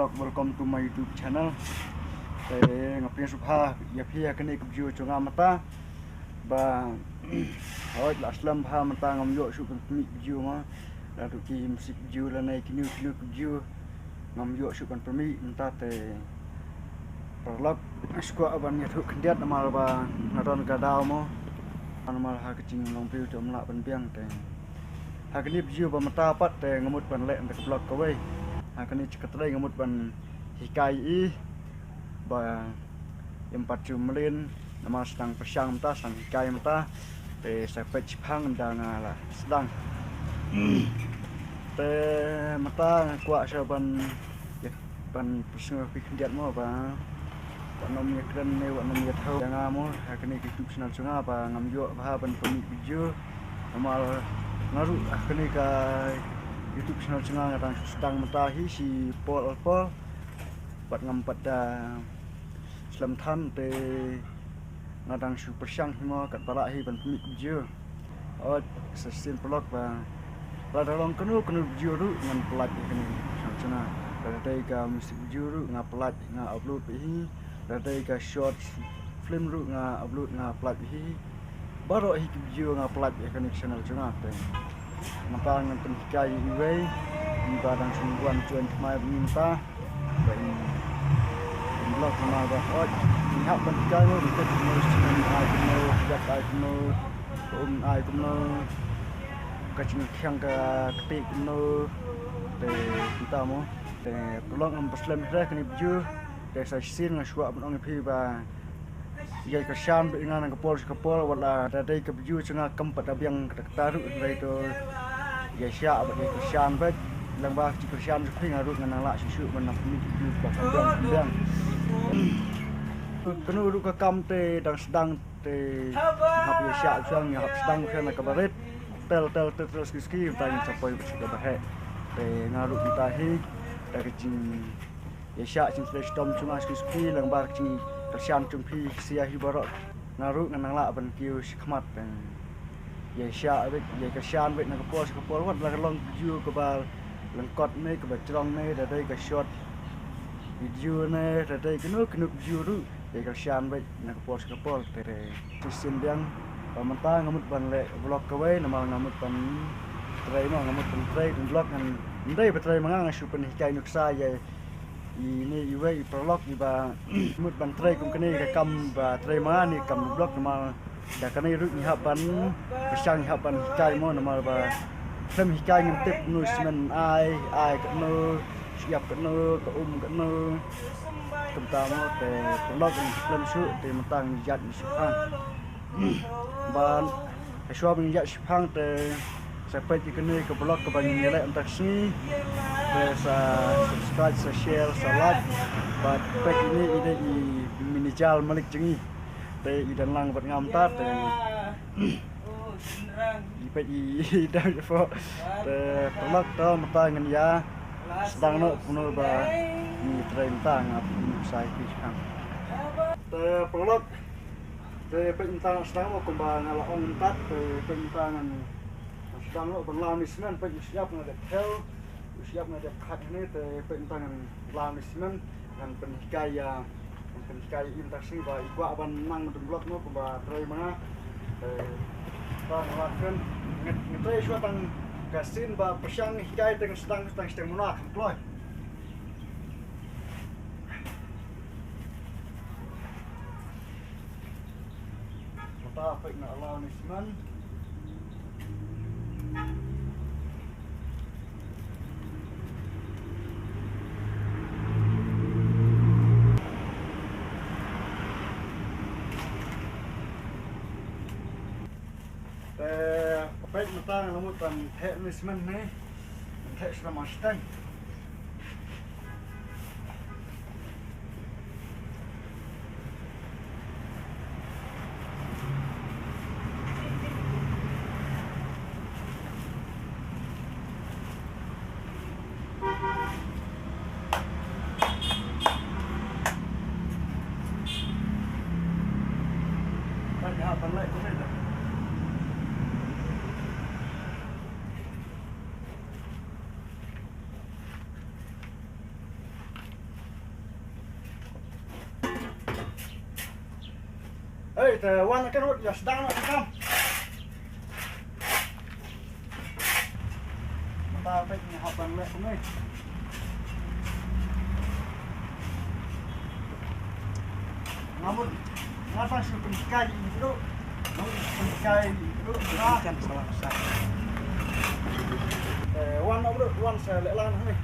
vlog. Welcome to my YouTube channel. Ngapain subha ya pia kene video chunga mata ba hoi la slam ha mata ngam yo su kan video ma la tu ki musik video la nai kini video ngam yo su kan permi mata te vlog asko aban ya tu kendiat amal ba ngaron gadau mo amal ha kecing long view jom la ban biang te ha kini video ba mata pat te ngamut ban le ndak vlog ka we ha kini cekatlai ngamut ban hikai i ba yang pacu melin nama sedang persiang mata sang hikai mata te sampai Jepang dan lah sedang te mata kuat saban ya ban personal kendiat mo ba nom ya keren ne wa nom ya thau jangan mo ha kini YouTube channel sunga ba ngam yo ba ban pemik video amal ngaru kini ka YouTube channel sunga ngatang sedang mata hi si pol buat ngampat dah Islam tham te ngadang super syang hima kat barak hi ban pemik video sesin vlog ba ladang kenu video ru ngan pelat kini sana dari ka musik video ru nga pelat nga upload hi dari ka short film ru nga upload nga pelat hi baru hi video nga pelat kini channel sana te mata ngan hikai iwe di badang sungguan cuan mai minta vlog na ba oi lihat bentuk mo di kat mo ai kuno yak ai kuno ai kuno kacing kyang ka ketik kuno te kita mo te vlog am paslam ra kani video te sa sin nga shwa abang phi ba ye ka sham dengan kapol wala da dai ka video chunga kampat abiang taru dai to ye sha ba ka sham ba lang ba ci persian phi nga ru ngana la susu mana video ba biang kenu ru ka kam te dang sedang te hap ya sya sang ya hap sedang kana kabaret tel ski tang sampai sudah bahe te ngaru kita hi dari cing ya sya cing stom cuma ski lang bar cing persian cum phi sia hi barok ngaru nganang la ban kiu khmat ya sya bet ya ka syan bet na kapol wat la long ju ka bar lengkot ne ka bacrong ne dari ka shot video ne dari kenu video ru ya ka syan bet na kapol tere tusin biang pamanta ngamut ban le vlog ka we namal ngamut ban trai mo ngamut ban trai vlog ngan ndai betrai mangang su pen hikai nuksa ya ini iwe vlog iba ngamut ban trai kum kene ka kam ba trai ma ni kam vlog namal da kane ru ni haban pesang haban hikai mo namal ba film hikai ngam tip nusman ai ka no siap ka no ka ka no terutama te vlog film su te mentang jat ni Jepang ban aswa bin jat Jepang te sampai di kene ke vlog ke bagi nilai entar sini sa subscribe sa share sa like bat pek ini ide i minijal malik jengi te idan lang bat ngam tat te ipet i dah fo te vlog to mata ngan ya sedang no puno ba ni train tang ap sai Jepang te vlog te pentang sedang mo kumbang ala ong tat te pentangan sedang no banglang nismen pe siap ngade tel siap ngade khat ni te pentangan lang nismen dan penikaya interaksi ba ikwa ban nang dum blok no ba trai mana te ta ngelakan ngetai suatang gasin ba persiang hikai teng sedang munak ploy mata apa na Allah nisman baik mata ngamut ban hek nisman ne hek sama stang banyak banget ini dah warna kan ya sedang nak kam. Kita pergi hapan lek ni. Namun ngapa sih pendidikan itu? Pendidikan itu kan salah besar. Warna bro, warna saya lek lan ni.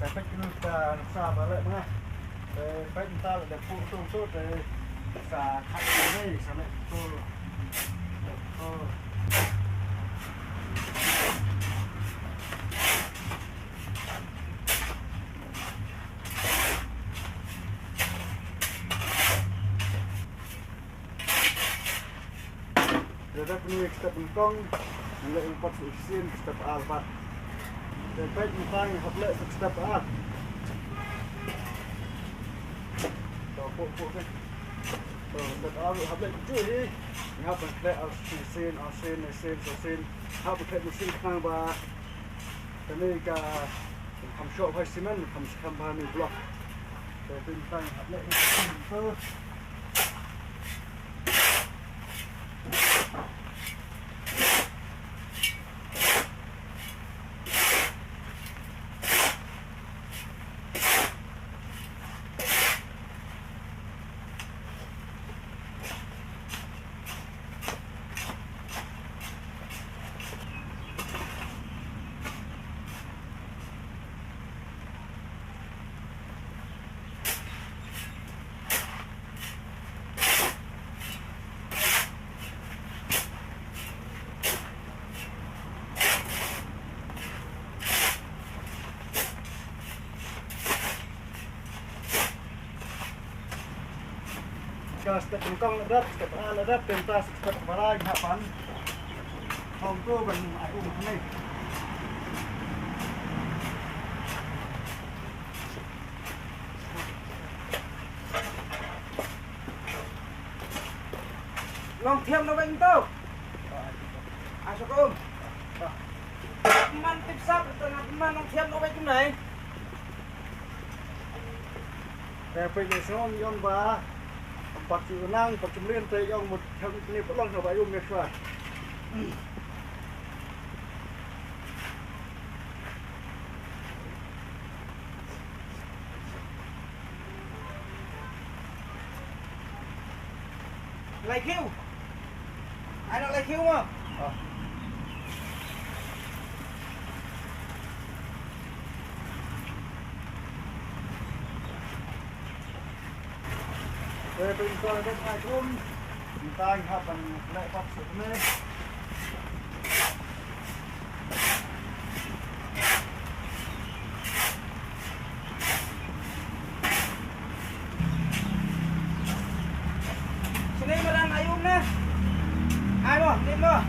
Saya pergi kita sama lek mana. Pergi kita ada foto tu sa khắc đây sa lại cô Jadi penuh step bengkong, mulai empat usin step alfa. Sampai mukang hafle step A. Topok kan. Step A hafle cuy ni. Ngap hafle usin, hafle usin kang ba. Kami ka ham shop hai simen, ham ba ni blok. Tapi mukang hafle usin tu. Kalau step bengkong ledat, step A ledat, pentas step kepala hapan. Hong tu ben aku ni. Long thiam nó bên tao. Sao không? Man tiếp sắp tengah man long thiam nó bên chỗ này. Tapi ni semua yang ba. Empat nang, empat cemlin tu yang mut ni pelong sampai ayam ni suai. Lại khiêu. Ai nó lại khiêu mà? Bên coi bên ai cũng chúng ta học bằng lại phát sự này. Sini barang ayun na. Ay mo, din mo.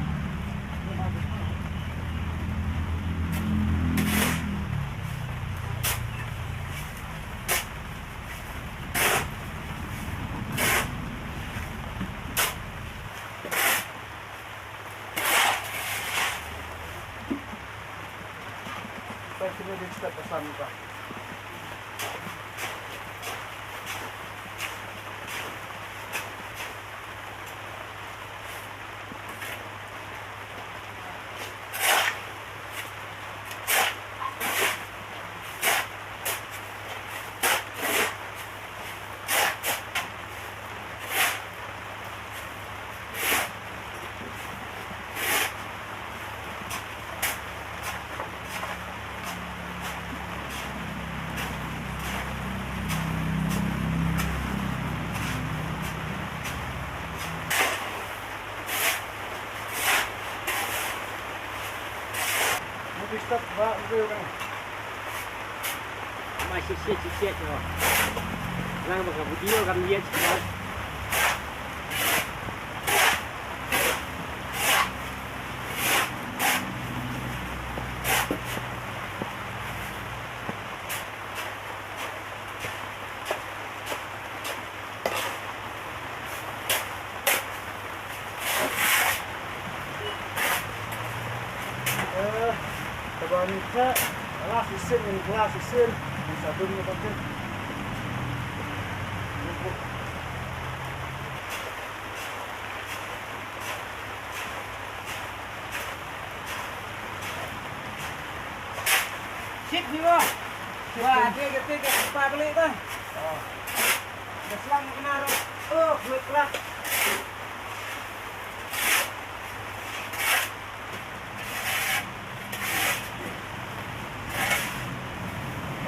Kita di step pesan Pak. Step Pak dulu kan. Masih siet rồi. Lang bakal video kan dia cepat. Wanita kelas isin ini kelas isin bisa dunia pakai ship ni mo. Wah, dia pa balik tu. Dah selang kena ro. Oh, kulit kelak.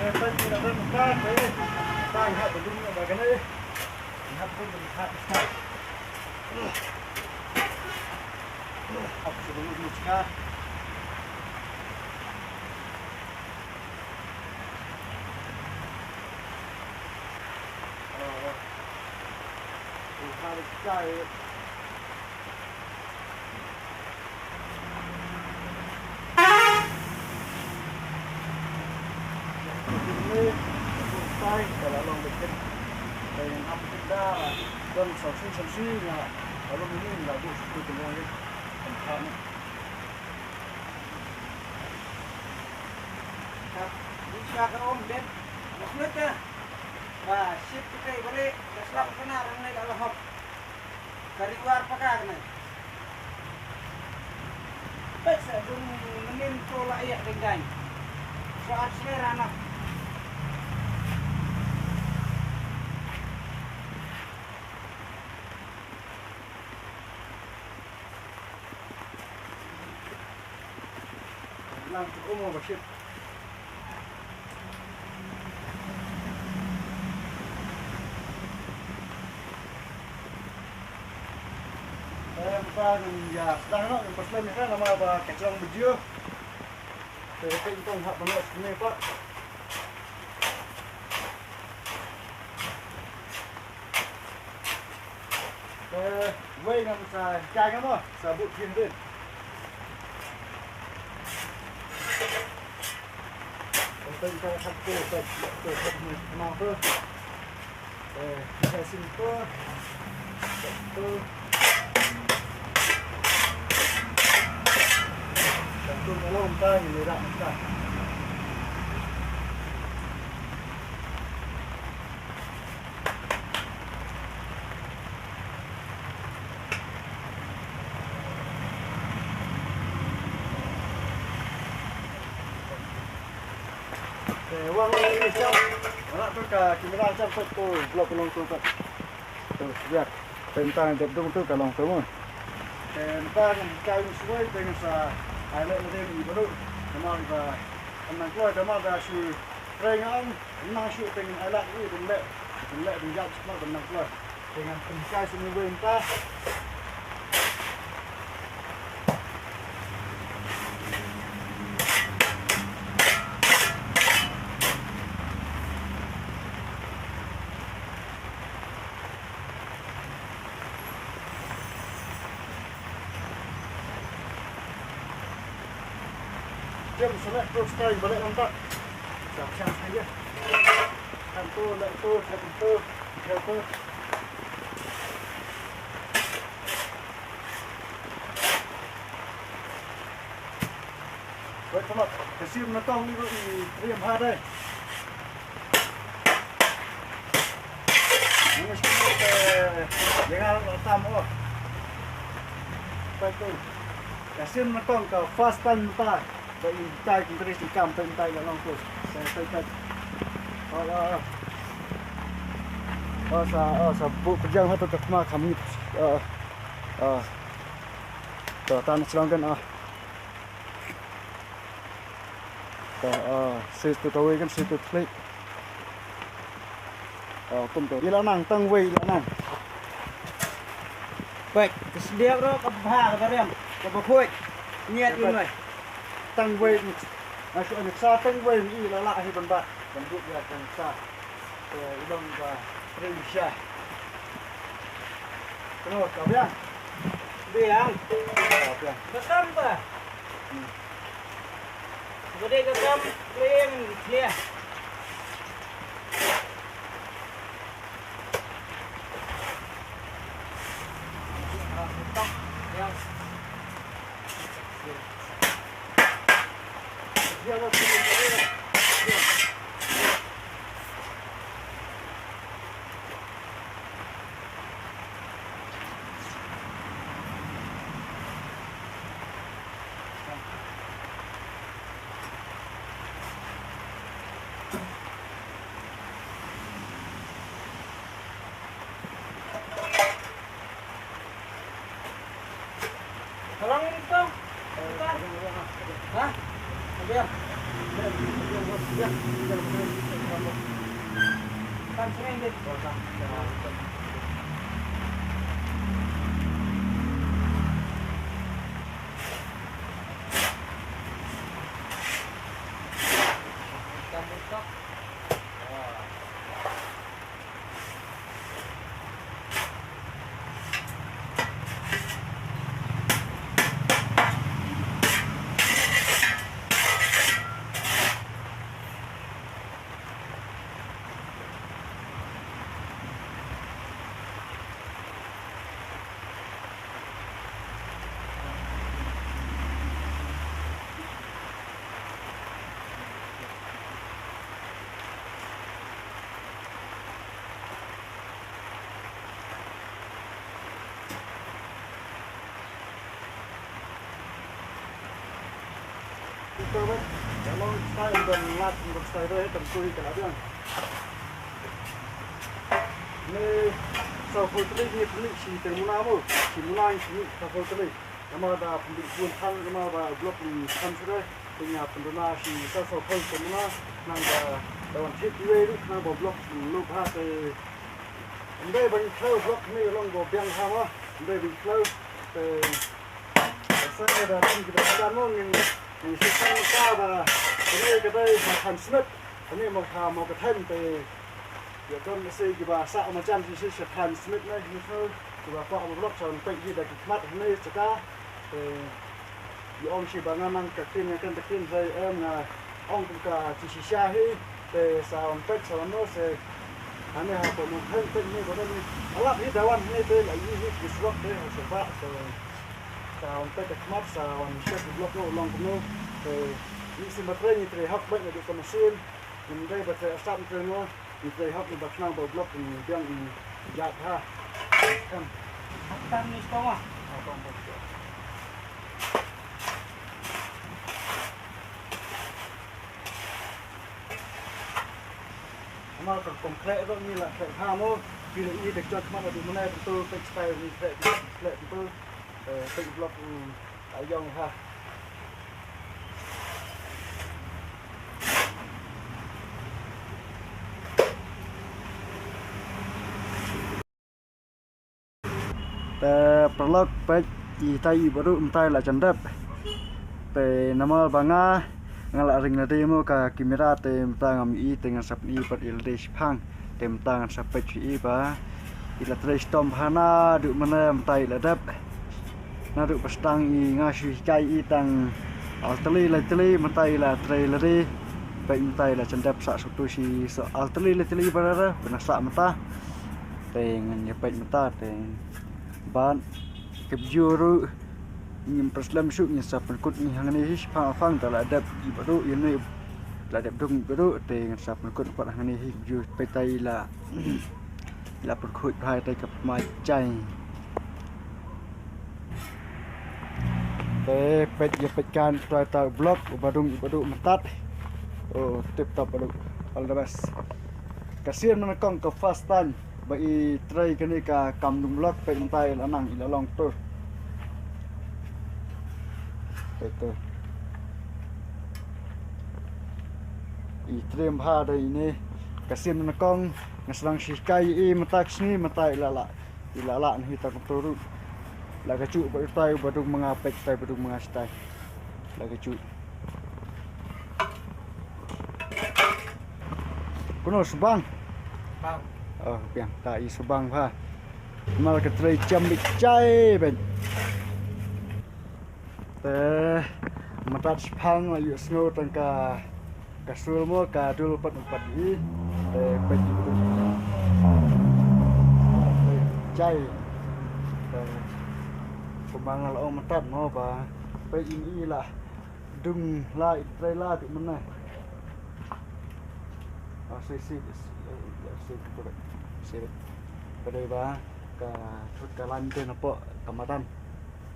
Saya tidak ada makan, saya lihat begini bagaimana. Lihat pun lihat. Apa sebelum musika? Harus cari. Tay kalau long deket dengan apa kita dan saksi nya kalau ini enggak tuh itu semuanya tempat Bisa ke om Ben. Maksud ke? Wah, ship kita balik. Dah selang kena orang ni kalau hop. Dari luar pakai ni. Baik saya pun menin tolak ya dengan. Soal selera nak. Langsung umum bersih. Saya ya, sedang nak yang pasal ni kan nama apa kacang baju. Saya tengok hak banyak sini pak. Vậy làm xài chai lắm rồi, xài bụi thiên lên. Tên cho thật cô thật mình màu hơn. Để xin cơ. Tôi có lông tay người đạn cả. Uang ini siap. Anak tu ka kamera siap foto blok long tu tak. Terus lihat tentang debdom tu kalau semua. Tentang kain suai dengan sa alat model ini baru. Memang ka memang keluar memang dah su ringan, memang su dengan alat ini dengan dijak semua benar keluar. Dengan pencai semua entah. Dia select terus sekali balik nampak. Siap-siap saja. Kantor, lektor, kantor, kantor. Baik, teman. Kasih menetang ni diam hari. Ini semua jangan tamu. Baik tu. Kasih menetang ke fast time tak. Vậy tay cũng có cầm trên tay là long cột tay sa bu kerja hatu takma kami tan selangkan situ tahu kan situ klik kum tu dia nang tang wei nang Baik, kesedia bro kapha kalian. Kapha niat ini. Tăng quê masuk anak sa tăng quê ni lala hi bamba bambut ya kan sa udang ba Indonesia terus kau biang Biang. biang Bekam ba? Gede bekam clean clear. dia nak pergi Tolong ini dong. Hah? Ambil. Kan sering deh. Correct. Kalau saya dan lat untuk saya tentu ikan ada. Ini sahutri ni punya si termula mo, si mulai si sahutri. Nama ada pun hal nama ada blok ni kan sudah punya pendana si sahutri termula nangga dalam tip dua itu nangga blok lu bahasa. Andai bagi close blok ni long go biang hawa, andai bagi close. Saya dah kita jalan ni. Thì sẽ sao và cái đây mà thành smith cái này một cái thân thì giờ con cái gì bà sao mà chăn thì sẽ thành smith này như thế thì bà qua một lúc sau bệnh gì là cái mắt này sẽ cả thì ông chỉ bà ngang cả tin dây em là ông cũng cả chỉ xa hi để sao bệnh sao nó sẽ anh này học một thân bệnh như có đây lắm ít đầu ăn này đây là như cái slot đấy họ sẽ phát sao cái mắt sao sẽ được lọc nó lòng của nó thì những sinh vật này thì học bệnh là được còn xuyên mình đây bật sẽ sẵn trên nó thì học mình bật năng bầu lọc thì đang dạt ha em Tan ni kau mah. mà còn konkret đó như là phải ham thôi vì là y được cho các bạn là từ nay tôi phải style như vậy lệ tôi tự blog ở dòng ha blog phải chỉ tay baru tay là chân đẹp te nama banga ngala ring na demo ka kamera tem tang i dengan sap i per il pang tem tang sap i ba ila tres tom hana du mana tai la dap na du pastang i ngashi kai i tang altali la tali matai la traileri bai matai la cendap sa sutu si so altali la tali barara benasa mata te ngan pai mata te ban kebjuru nyim perslam su nya sapan kut ni hangani his phang ta la dap i baru ini la dap dung baru te ngan sapan kut pat hangani hi ju pai tai la la put khut hai tai kap mai chai te pet ya pet kan try ta blog baru matat oh tip top baru all the best kasian mana kong ke fastan bai try kani ka kam dum blog pe tai la nang ila long tu itu i trim ha dai ni kasian mana kong ngaslang sikai i matak sini matai lala ilala ni ta turu la kacu bertai badung mengapek tai badung mengastai la kacu kuno subang Bang. oh piang tai subang ha mal ke trai jam bicai ben te matat pang la yu snow tangka kasul mo ka dul pat di te pet cai kumangal o matat mo ba pe ini lah dung la trai la tu mana si pada ba ka thut ka lan te na po kamatan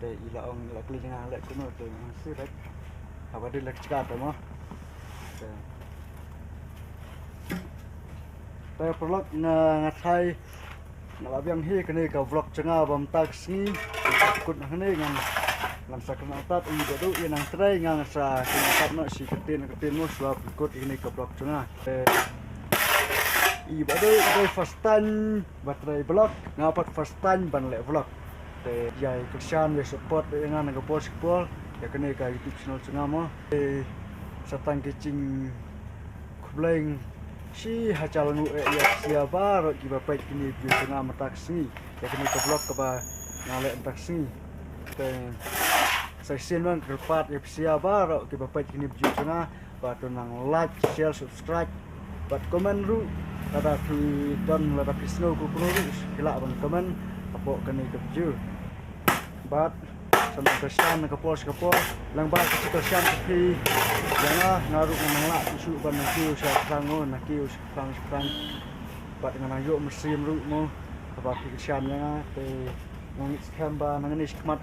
te ila ong la klinga la kuno te si rek apa de lek cika ta mo te vlog na ngatai na biang hi kene ka vlog changa bam taxi kut hane ngan ngan sa kematat i badu inang tray ngang sa kematat no si ketin mo swap ikut ini ke blok tengah i badu dari first time baterai blok ngapat first time ban le blok te jai kersan we support dengan nang pos pol ya kene ka YouTube channel tengah mo satang kicing kubleng si hacal nu ya siapa ro ki bapai kini view tengah mataksi ya kene ke blok ke ba ngale taksi te saya senang kerpat ya siapa ro ki bapai kini view tengah batu nang like share subscribe bat komen ru ada di don ada di snow ku pro kila ban komen apa kene ke view bat sama kesan ke pos lang ba ke kesan ke jangan ngaruh nang lak isu ban kiu sa sangon na kiu sang bat nang yo mesin ru mo apa kesan nya te nang skamba nang ni skmat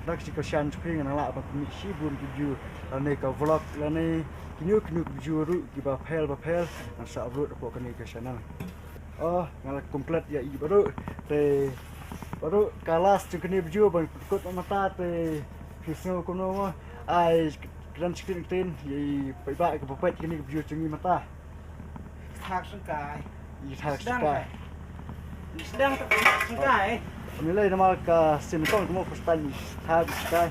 dak si kesan spring nang lak ba mi si bun video ane ka vlog lane kinyu video ru ki ba phel nang sa upload apa kene ke channel oh ngalak komplit ya i baru kalas cukini video ban kut mata te fisno kuno ai kran screen yi bai ke popet kini video cungi mata thak sengkai i thak skai sedang sengkai nilai nama ka simkong mo kustan thak skai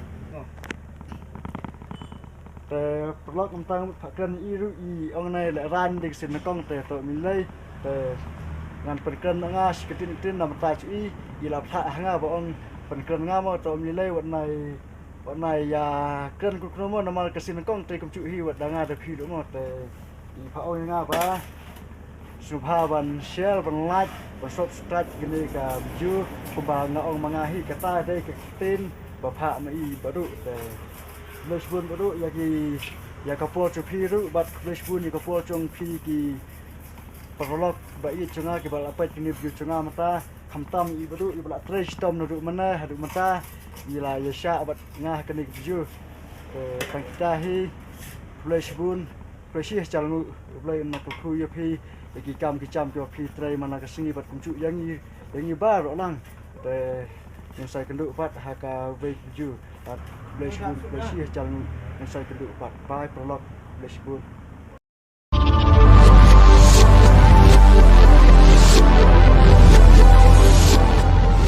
te blog tentang kran iru i ong nai le ran dik simkong te to nilai te ngan perken ngas ketin nam ta chui ila pha hanga boong perken ngamo to nilai wat nai ya kren ku kromo namal kesin kong te kum chui wat danga de phi mo te i pha oi nga ba subha ban share ban like ban subscribe gini ka video ku ba nga ong mangahi kata de ketin ba pha ma i baru te lesbun baru ya ka po chu phi ru bat lesbun ni ka po chong phi ki perolok bai chunga ke bala pai kini view chunga mata khamtam i badu i bala trash tom no mana hadu mata ila yasha abat ngah kini view tang kita hi flash bun flash jalnu play na ku ya phi ki kam ki cham ki phi tray mana ka singi bat kumcu yang i bar lang te yang sai kendu pat haka view at flash bun flash jalnu yang sai kendu pat bai perolok flash bun